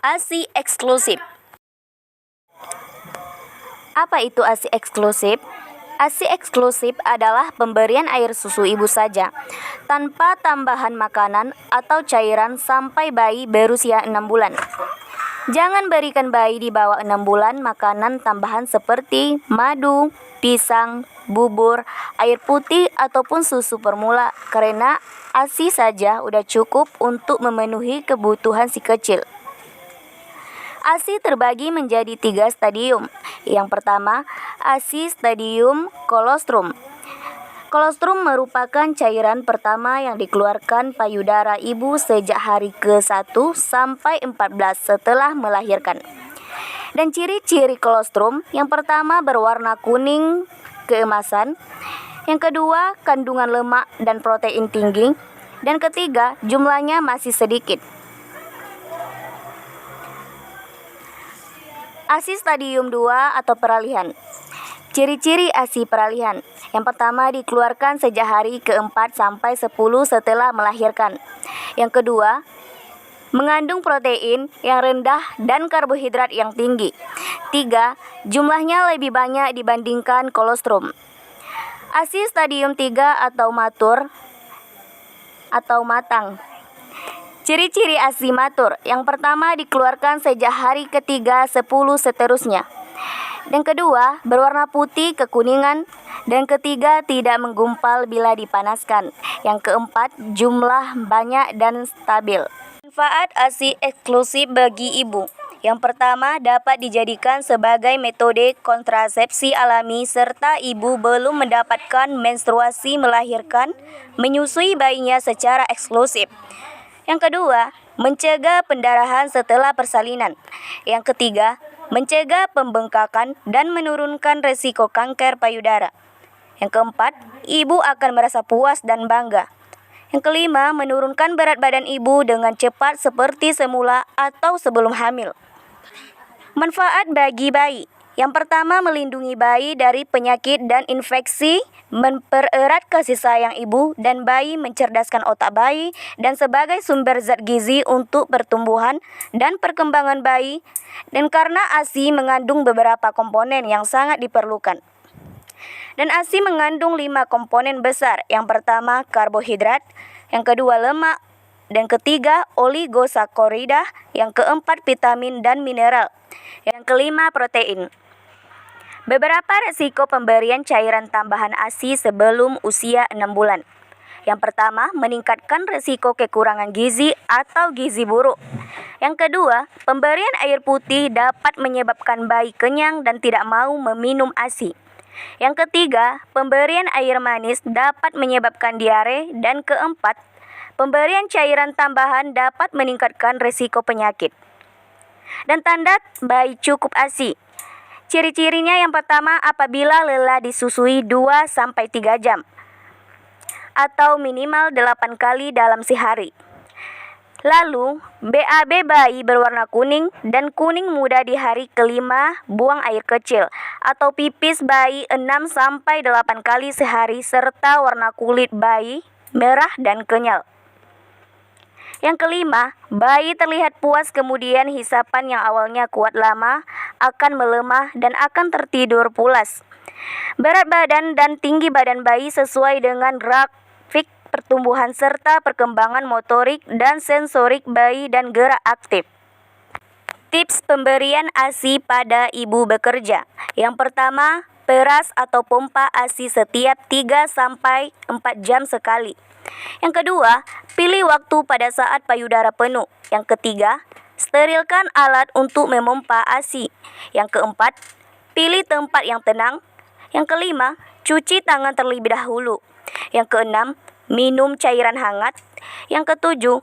ASI eksklusif. Apa itu ASI eksklusif? ASI eksklusif adalah pemberian air susu ibu saja, tanpa tambahan makanan atau cairan sampai bayi berusia 6 bulan. Jangan berikan bayi di bawah 6 bulan makanan tambahan seperti madu, pisang, bubur, air putih, ataupun susu formula, karena ASI saja udah cukup untuk memenuhi kebutuhan si kecil. ASI terbagi menjadi 3 stadium. Yang pertama, ASI stadium kolostrum. Kolostrum merupakan cairan pertama yang dikeluarkan payudara ibu sejak hari ke-1 sampai 14 setelah melahirkan. Dan ciri-ciri kolostrum, yang pertama berwarna kuning keemasan, yang kedua kandungan lemak dan protein tinggi, dan ketiga jumlahnya masih sedikit. ASI stadium 2 atau peralihan. Ciri-ciri ASI peralihan. Yang pertama dikeluarkan sejak hari ke-4 sampai 10 setelah melahirkan. Yang kedua, mengandung protein yang rendah dan karbohidrat yang tinggi. 3. Jumlahnya lebih banyak dibandingkan kolostrum. ASI stadium 3 atau matur atau matang. Ciri-ciri ASI matur. Yang pertama dikeluarkan sejak hari ke-3, 10 seterusnya. Yang kedua, berwarna putih kekuningan. Dan ketiga, tidak menggumpal bila dipanaskan. Yang keempat, jumlah banyak dan stabil. Manfaat ASI eksklusif bagi ibu. Yang pertama, dapat dijadikan sebagai metode kontrasepsi alami serta ibu belum mendapatkan menstruasi melahirkan, menyusui bayinya secara eksklusif. Yang kedua, mencegah pendarahan setelah persalinan. Yang ketiga, mencegah pembengkakan dan menurunkan resiko kanker payudara. Yang keempat, ibu akan merasa puas dan bangga. Yang kelima, menurunkan berat badan ibu dengan cepat seperti semula atau sebelum hamil. Manfaat bagi bayi. Yang pertama, melindungi bayi dari penyakit dan infeksi, mempererat kasih sayang ibu dan bayi, mencerdaskan otak bayi, dan sebagai sumber zat gizi untuk pertumbuhan dan perkembangan bayi. Dan karena ASI mengandung beberapa komponen yang sangat diperlukan. Dan ASI mengandung 5 komponen besar. Yang pertama, karbohidrat. Yang kedua, lemak. Dan ketiga, oligosakarida. Yang keempat, vitamin dan mineral. Yang kelima, protein. Beberapa resiko pemberian cairan tambahan ASI sebelum usia 6 bulan. Yang pertama, meningkatkan resiko kekurangan gizi atau gizi buruk. Yang kedua, pemberian air putih dapat menyebabkan bayi kenyang dan tidak mau meminum ASI. Yang ketiga, pemberian air manis dapat menyebabkan diare. Dan keempat, pemberian cairan tambahan dapat meningkatkan resiko penyakit. Dan tanda bayi cukup ASI. Ciri-cirinya yang pertama, apabila lelah disusui 2-3 jam atau minimal 8 kali dalam sehari. Lalu, BAB bayi berwarna kuning dan kuning muda di hari ke-5, buang air kecil atau pipis bayi 6-8 kali sehari serta warna kulit bayi merah dan kenyal. Yang kelima, bayi terlihat puas, kemudian hisapan yang awalnya kuat lama akan melemah dan akan tertidur pulas. Berat badan dan tinggi badan bayi sesuai dengan grafik pertumbuhan serta perkembangan motorik dan sensorik bayi dan gerak aktif. Tips pemberian ASI pada ibu bekerja. Yang pertama, peras atau pompa ASI setiap 3-4 jam sekali. Yang kedua, pilih waktu pada saat payudara penuh. Yang ketiga, sterilkan alat untuk memompa ASI. Yang keempat, pilih tempat yang tenang. Yang kelima, cuci tangan terlebih dahulu. Yang keenam, minum cairan hangat. Yang ketujuh,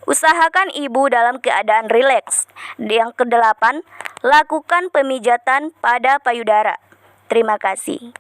usahakan ibu dalam keadaan rileks. Yang kedelapan, lakukan pemijatan pada payudara. Terima kasih.